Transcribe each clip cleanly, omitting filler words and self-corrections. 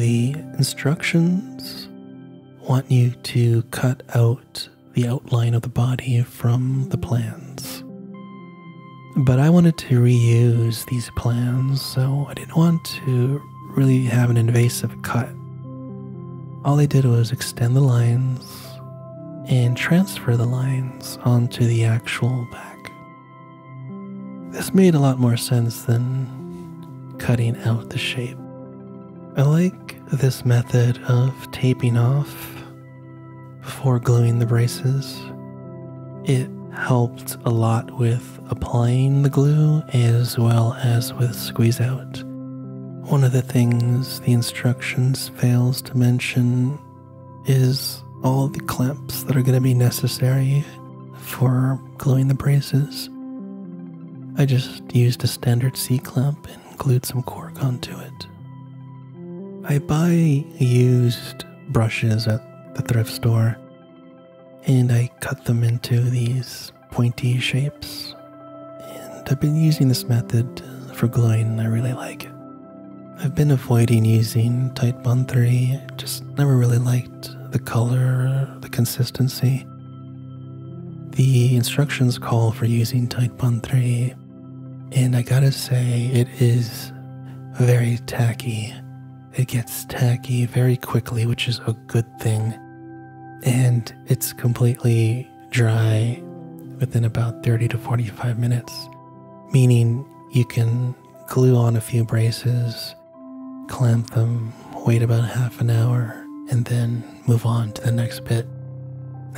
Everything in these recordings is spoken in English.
the instructions want you to cut out the outline of the body from the plans. But I wanted to reuse these plans, so I didn't want to really have an invasive cut. All I did was extend the lines and transfer the lines onto the actual back. This made a lot more sense than cutting out the shape. I like this method of taping off before gluing the braces. It helped a lot with applying the glue as well as with squeeze out. One of the things the instructions fails to mention is all the clamps that are going to be necessary for gluing the braces. I just used a standard C-clamp and glued some cork onto it. I buy used brushes at the thrift store, and I cut them into these pointy shapes. And I've been using this method for gluing, and I really like it. I've been avoiding using Titebond 3, just never really liked the color, the consistency. The instructions call for using Titebond 3, and I gotta say, it is very tacky. It gets tacky very quickly, which is a good thing. And it's completely dry within about 30 to 45 minutes, meaning you can glue on a few braces, clamp them, wait about half an hour, and then move on to the next bit,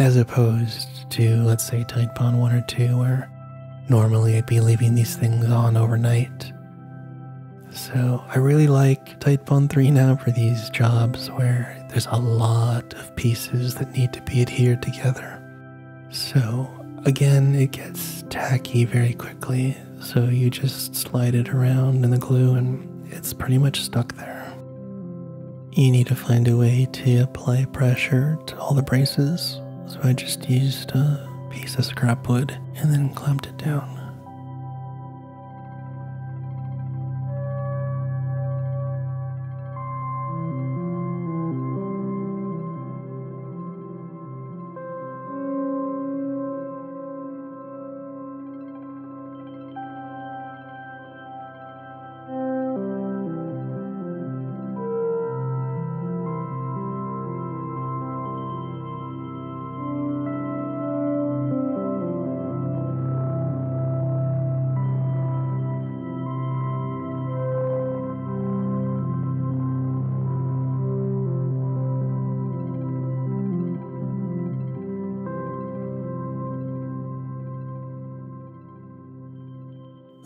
as opposed to, let's say, Titebond 1 or 2, where normally I'd be leaving these things on overnight. So I really like Titebond 3 now for these jobs where there's a lot of pieces that need to be adhered together. So again, it gets tacky very quickly, so you just slide it around in the glue and it's pretty much stuck there. You need to find a way to apply pressure to all the braces, so I just used a piece of scrap wood and then clamped it down.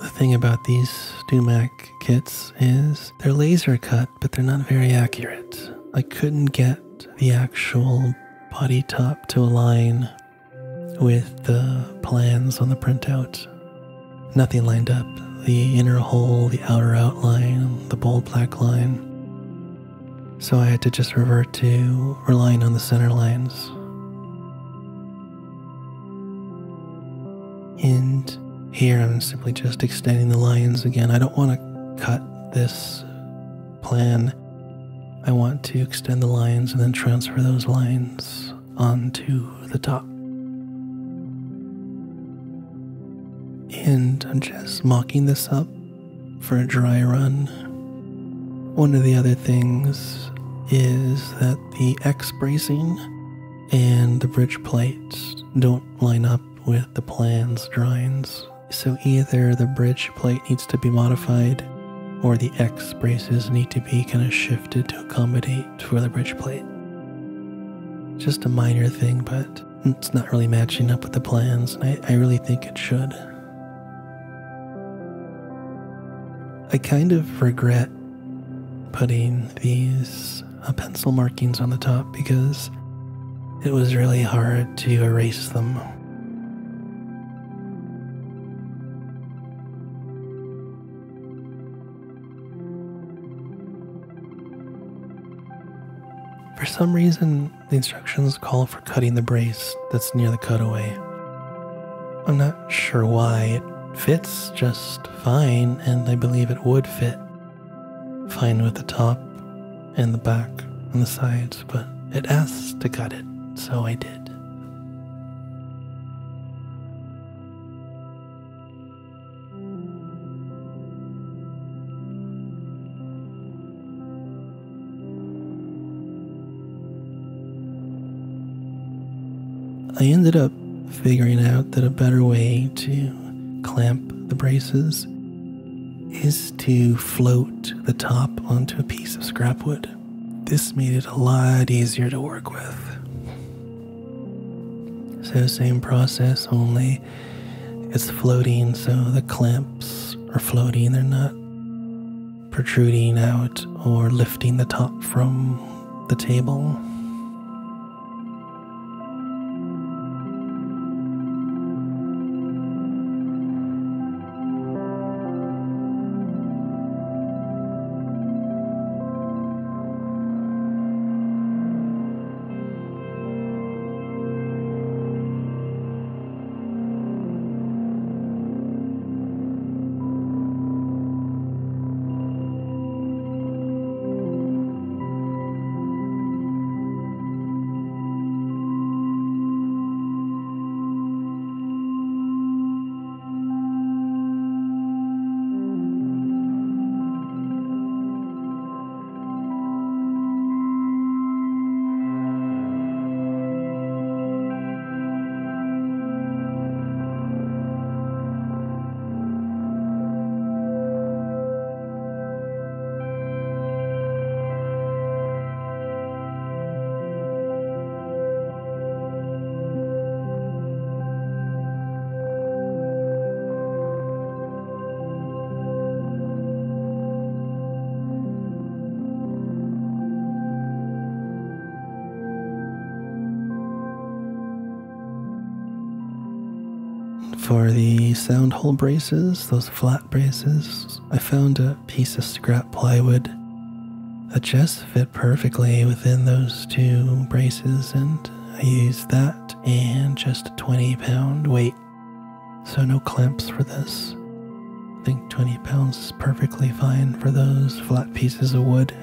The thing about these Stumac kits is they're laser cut, but they're not very accurate. I couldn't get the actual body top to align with the plans on the printout. Nothing lined up. The inner hole, the outer outline, the bold black line. So I had to just revert to relying on the center lines. And here I'm simply just extending the lines again. I don't want to cut this plan. I want to extend the lines and then transfer those lines onto the top. And I'm just mocking this up for a dry run. One of the other things is that the X bracing and the bridge plates don't line up with the plan's drawings. So either the bridge plate needs to be modified or the X braces need to be kind of shifted to accommodate for the bridge plate. Just a minor thing, but it's not really matching up with the plans, and I really think it should. I kind of regret putting these pencil markings on the top because it was really hard to erase them. For some reason, the instructions call for cutting the brace that's near the cutaway. I'm not sure why. It fits just fine, and I believe it would fit fine with the top and the back and the sides, but it asked to cut it, so I did. I ended up figuring out that a better way to clamp the braces is to float the top onto a piece of scrap wood. This made it a lot easier to work with. So same process, only it's floating, so the clamps are floating, they're not protruding out or lifting the top from the table. For the sound hole braces, those flat braces, I found a piece of scrap plywood that just fit perfectly within those two braces, and I used that and just a 20-pound weight. So no clamps for this. I think 20 pounds is perfectly fine for those flat pieces of wood.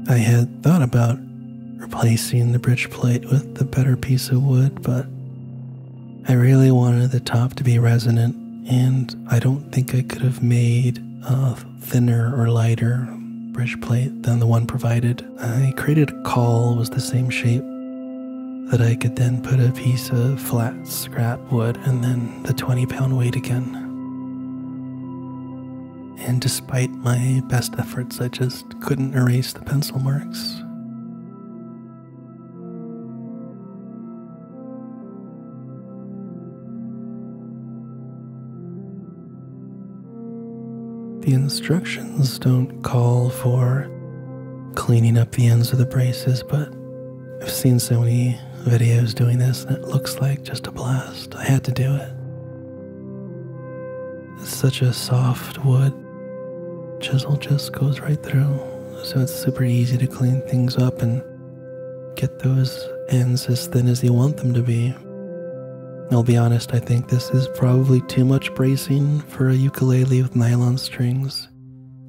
I had thought about replacing the bridge plate with the better piece of wood, but I really wanted the top to be resonant, and I don't think I could have made a thinner or lighter bridge plate than the one provided. I created a caul, was the same shape, that I could then put a piece of flat scrap wood and then the 20-pound weight again. And despite my best efforts, I just couldn't erase the pencil marks. The instructions don't call for cleaning up the ends of the braces, but I've seen so many videos doing this and it looks like just a blast. I had to do it. It's such a soft wood. Chisel just goes right through, so it's super easy to clean things up and get those ends as thin as you want them to be. I'll be honest, I think this is probably too much bracing for a ukulele with nylon strings.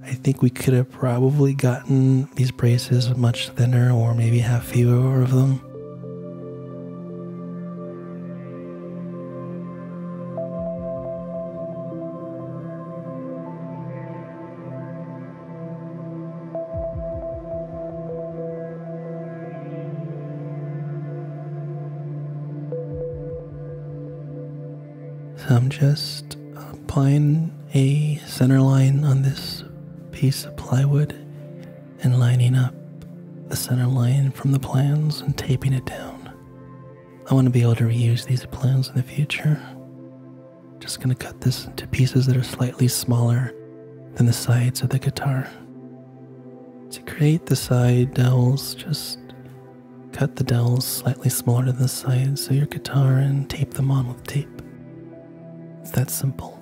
I think we could have probably gotten these braces much thinner, or maybe have fewer of them. So I'm just applying a center line on this piece of plywood and lining up the center line from the plans and taping it down. I want to be able to reuse these plans in the future. Just going to cut this into pieces that are slightly smaller than the sides of the guitar. To create the side dowels, just cut the dowels slightly smaller than the sides of your guitar and tape them on with tape. It's that simple.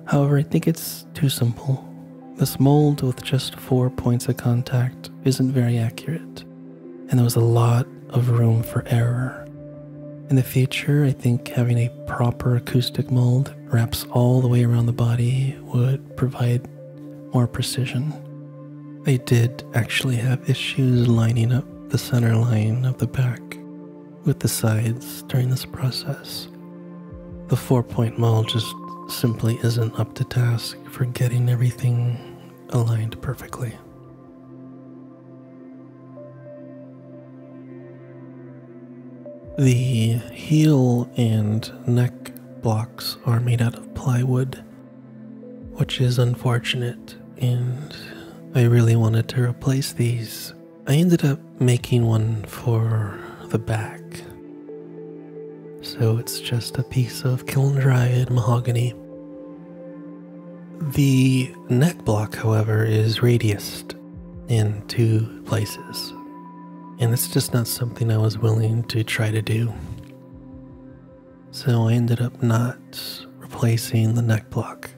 However, I think it's too simple. This mold with just 4 points of contact isn't very accurate, and there was a lot of room for error. In the future, I think having a proper acoustic mold wraps all the way around the body would provide more precision. I did actually have issues lining up the center line of the back with the sides during this process. The 4-point mold just simply isn't up to task for getting everything aligned perfectly. The heel and neck blocks are made out of plywood, which is unfortunate, and I really wanted to replace these. I ended up making one for the back. So it's just a piece of kiln-dried mahogany. The neck block, however, is radiused in 2 places, and it's just not something I was willing to try to do. So I ended up not replacing the neck block.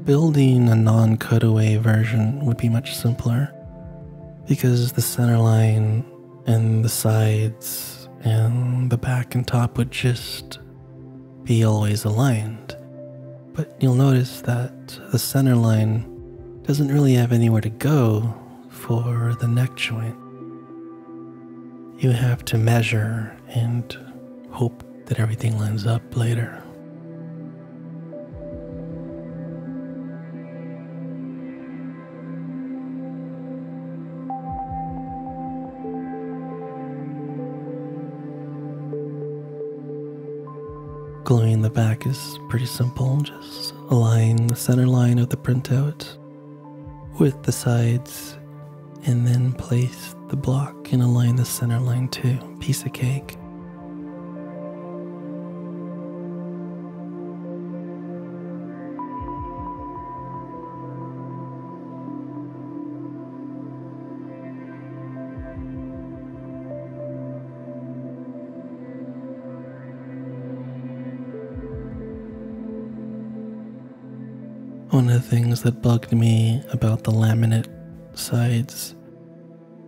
Building a non-cutaway version would be much simpler because the center line and the sides and the back and top would just be always aligned. But you'll notice that the center line doesn't really have anywhere to go for the neck joint. You have to measure and hope that everything lines up later. Gluing the back is pretty simple. Just align the center line of the printout with the sides and then place the block and align the center line too. Piece of cake. One of the things that bugged me about the laminate sides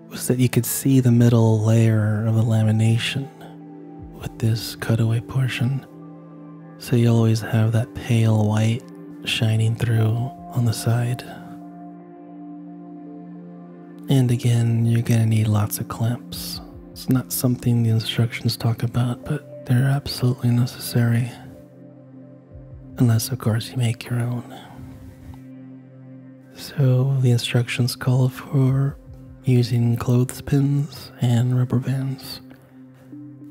was that you could see the middle layer of the lamination with this cutaway portion. So you always have that pale white shining through on the side. And again, you're gonna need lots of clamps. It's not something the instructions talk about, but they're absolutely necessary. Unless, of course, you make your own. So the instructions call for using clothespins and rubber bands.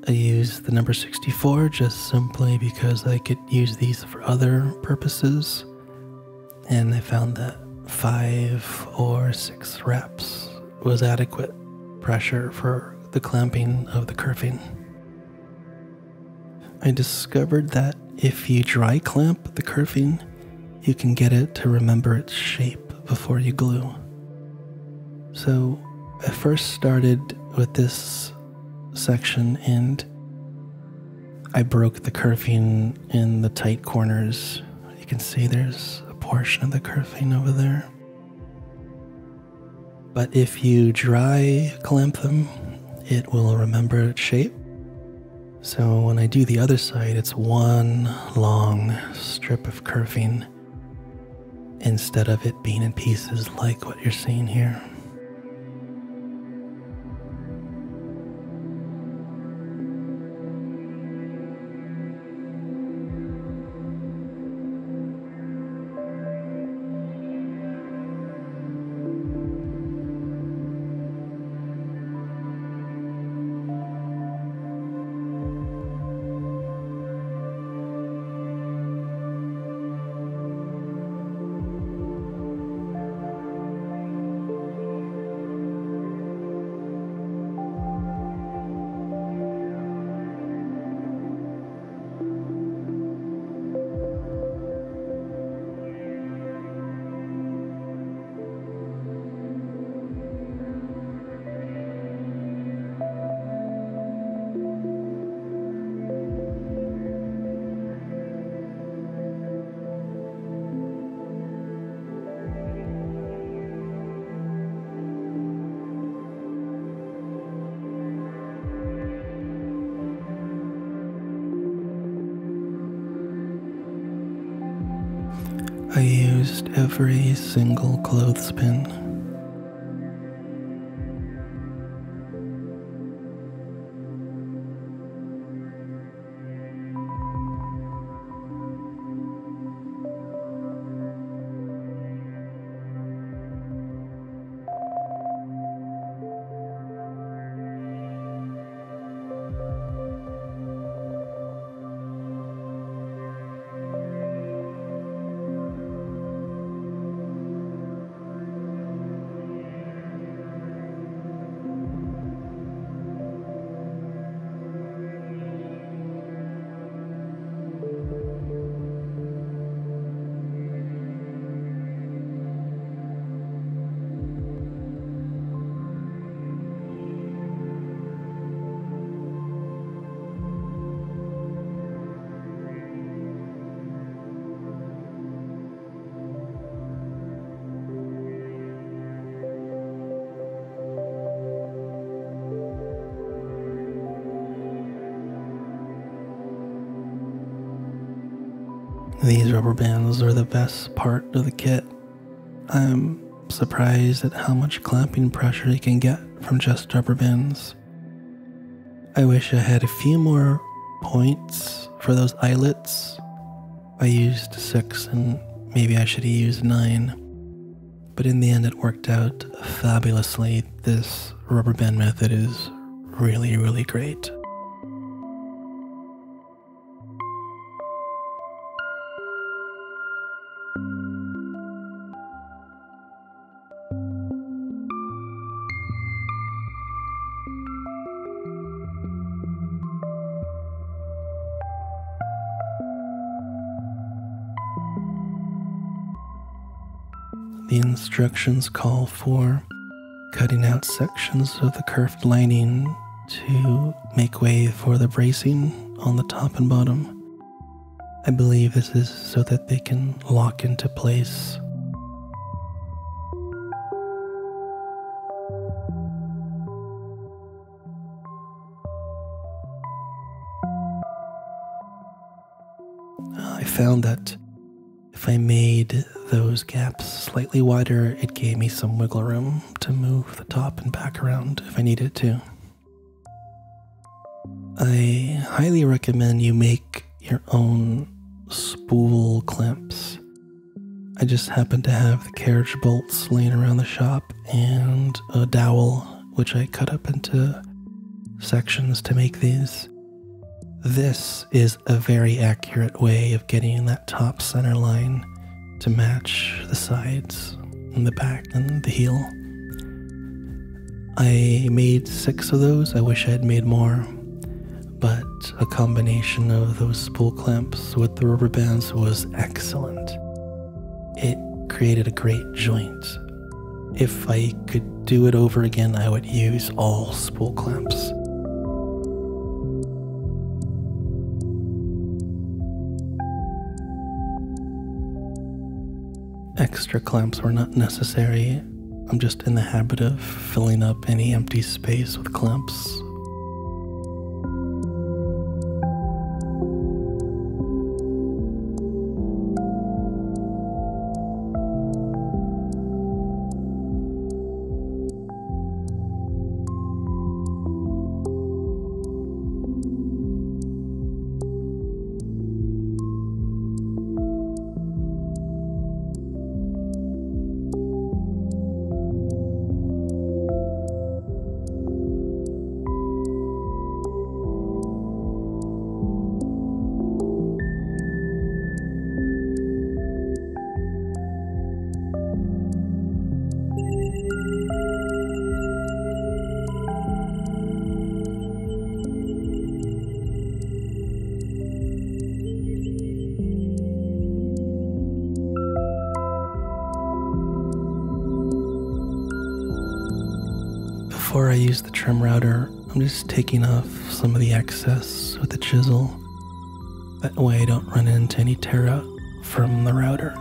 I used the number 64 just simply because I could use these for other purposes, and I found that 5 or 6 reps was adequate pressure for the clamping of the kerfing. I discovered that if you dry clamp the kerfing, you can get it to remember its shape before you glue. So I first started with this section and I broke the kerfing in the tight corners. You can see there's a portion of the kerfing over there. But if you dry clamp them, it will remember its shape. So when I do the other side, it's one long strip of curving instead of it being in pieces like what you're seeing here. I used every single clothespin. These rubber bands are the best part of the kit. I'm surprised at how much clamping pressure you can get from just rubber bands. I wish I had a few more points for those eyelets. I used 6 and maybe I should have used 9. But in the end it worked out fabulously. This rubber band method is really, really great. The instructions call for cutting out sections of the curved lining to make way for the bracing on the top and bottom. I believe this is so that they can lock into place. I found that if I made those gaps slightly wider, it gave me some wiggle room to move the top and back around if I needed to. I highly recommend you make your own spool clamps. I just happen to have the carriage bolts laying around the shop and a dowel, which I cut up into sections to make these. This is a very accurate way of getting that top center line to match the sides and the back and the heel. I made 6 of those. I wish I had made more, but a combination of those spool clamps with the rubber bands was excellent. It created a great joint. If I could do it over again, I would use all spool clamps. Extra clamps were not necessary. I'm just in the habit of filling up any empty space with clamps. Before I use the trim router, I'm just taking off some of the excess with the chisel. That way I don't run into any tear out from the router.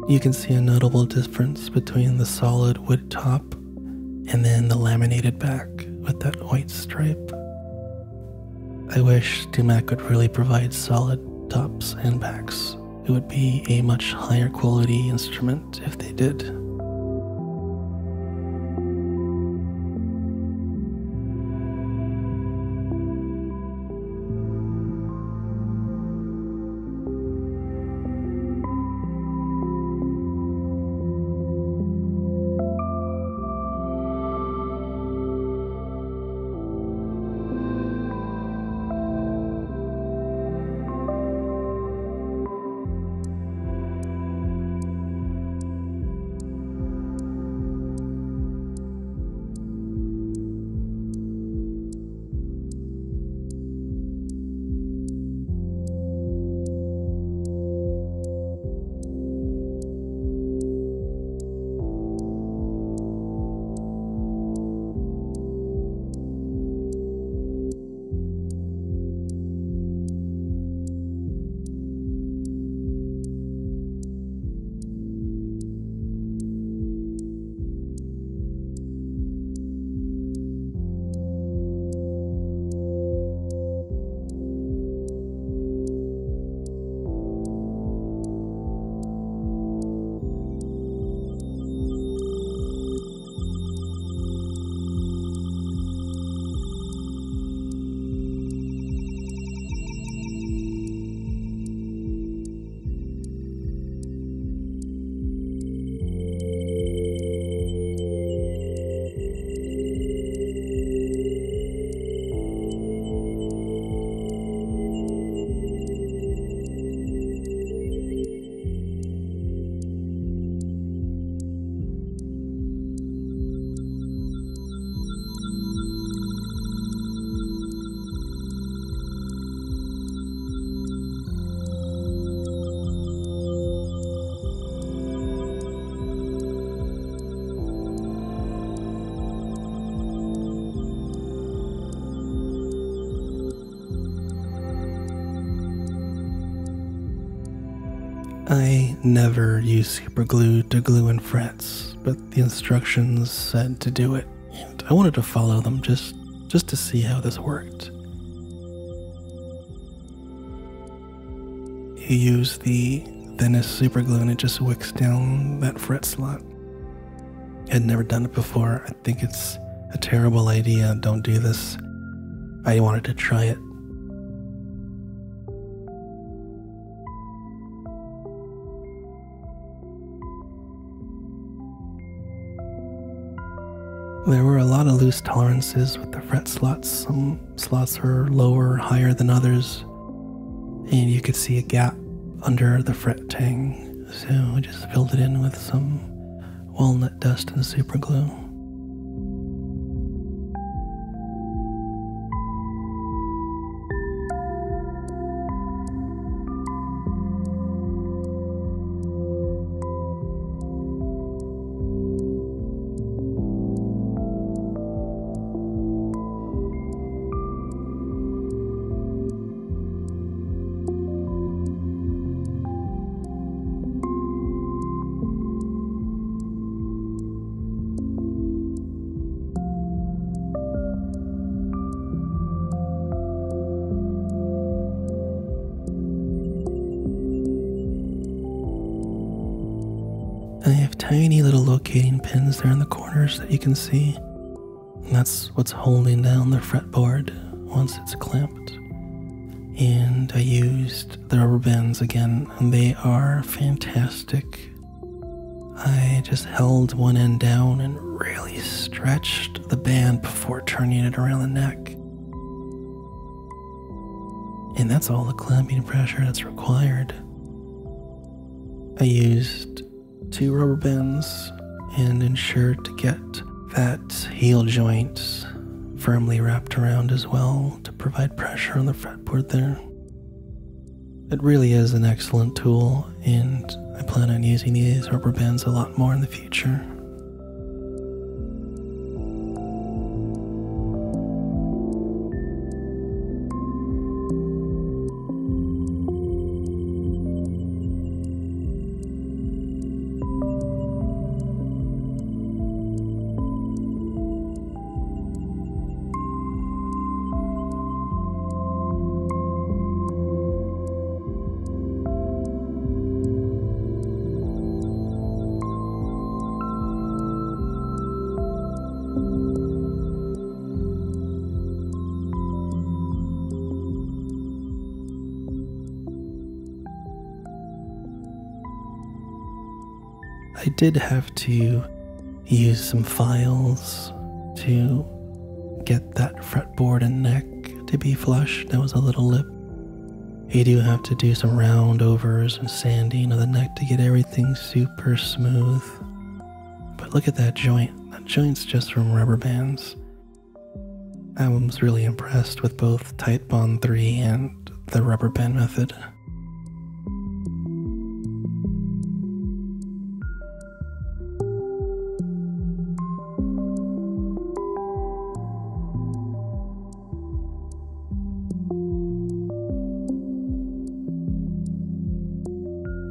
You can see a notable difference between the solid wood top and then the laminated back with that white stripe. I wish Dumac would really provide solid tops and backs. It would be a much higher quality instrument if they did. I never use super glue to glue in frets, but the instructions said to do it, and I wanted to follow them just to see how this worked. You use the thinnest super glue and it just wicks down that fret slot. I had never done it before. I think it's a terrible idea. Don't do this. I wanted to try it. There were a lot of loose tolerances with the fret slots. Some slots were lower or higher than others, and you could see a gap under the fret tang, so I just filled it in with some walnut dust and super glue. I have tiny little locating pins there in the corners that you can see. And that's what's holding down the fretboard once it's clamped. And I used the rubber bands again, and they are fantastic. I just held one end down and really stretched the band before turning it around the neck. And that's all the clamping pressure that's required. I used 2 rubber bands and ensured to get that heel joint firmly wrapped around as well to provide pressure on the fretboard there. It really is an excellent tool, and I plan on using these rubber bands a lot more in the future. I did have to use some files to get that fretboard and neck to be flush. That was a little lip. You do have to do some round overs and sanding of the neck to get everything super smooth. But look at that joint. That joint's just from rubber bands. I was really impressed with both Tight Bond 3 and the rubber band method.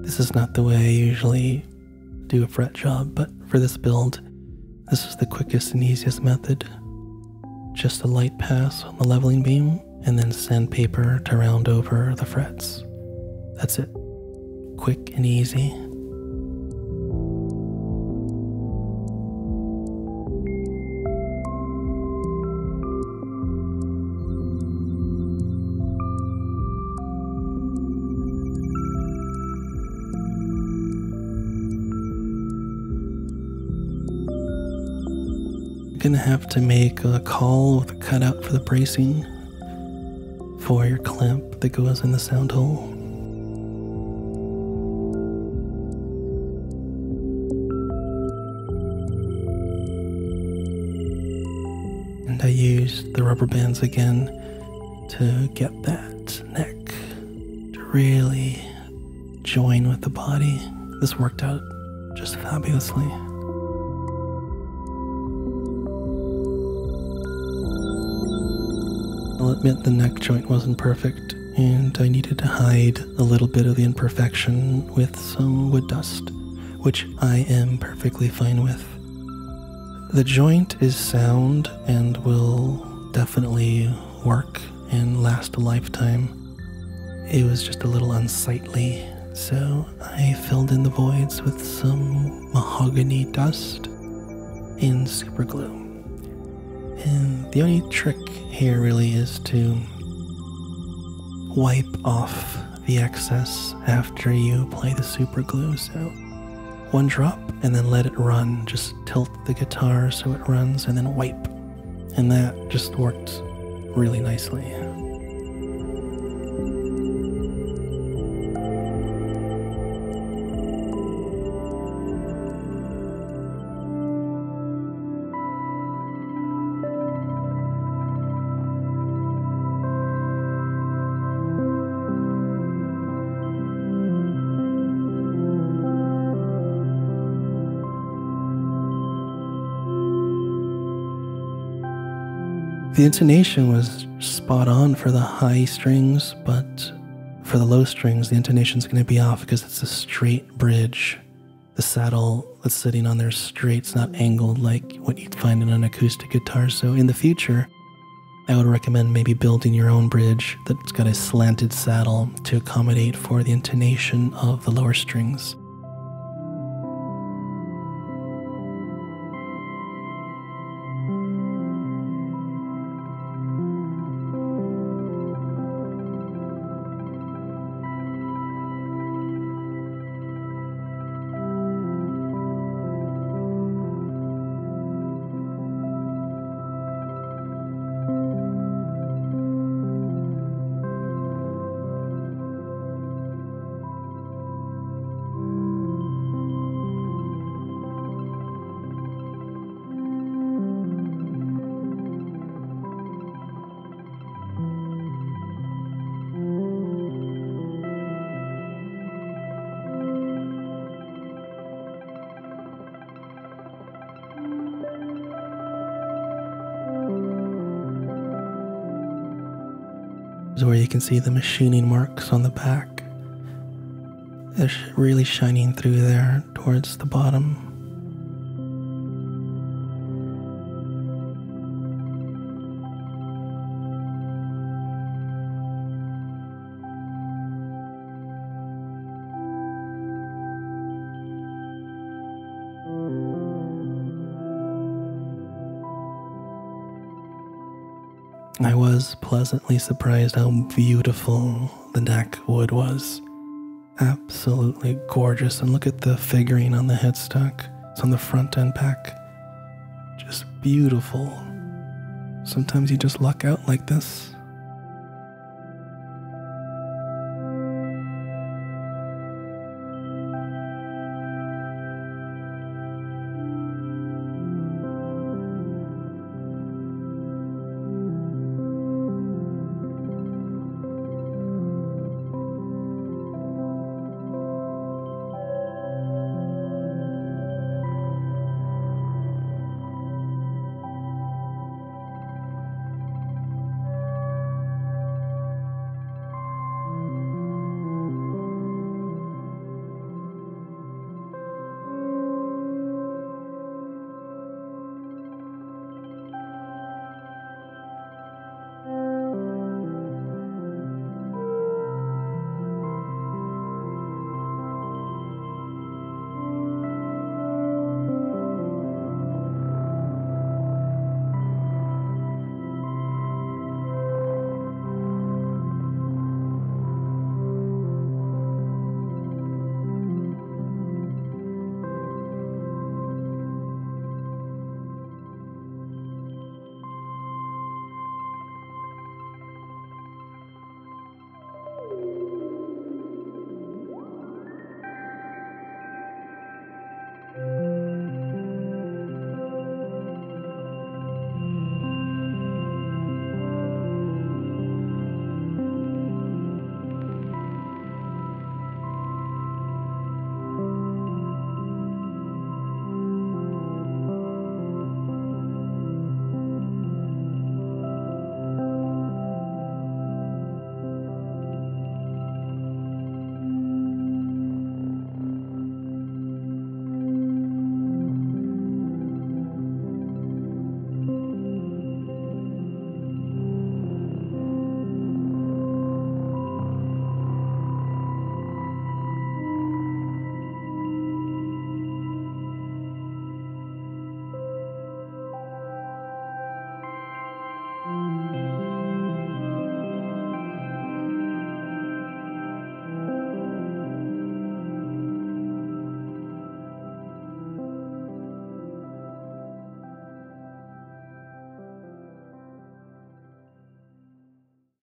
This is not the way I usually do a fret job, but for this build, this is the quickest and easiest method. Just a light pass on the leveling beam, and then sandpaper to round over the frets. That's it. Quick and easy. You're gonna have to make a call with a cutout for the bracing for your clamp that goes in the sound hole. And I used the rubber bands again to get that neck to really join with the body. This worked out just fabulously. I'll admit the neck joint wasn't perfect, and I needed to hide a little bit of the imperfection with some wood dust, which I am perfectly fine with. The joint is sound and will definitely work and last a lifetime. It was just a little unsightly, so I filled in the voids with some mahogany dust and super glue. And the only trick here really is to wipe off the excess after you apply the super glue. So one drop and then let it run. Just tilt the guitar so it runs and then wipe. And that just worked really nicely. The intonation was spot on for the high strings, but for the low strings, the intonation is going to be off because it's a straight bridge. The saddle that's sitting on there is straight. It's not angled like what you'd find in an acoustic guitar. So in the future, I would recommend maybe building your own bridge that's got a slanted saddle to accommodate for the intonation of the lower strings. Where you can see the machining marks on the back. It's really shining through there towards the bottom. I was pleasantly surprised how beautiful the neck wood was. Absolutely gorgeous. And look at the figuring on the headstock. It's on the front and back. Just beautiful. Sometimes you just luck out like this.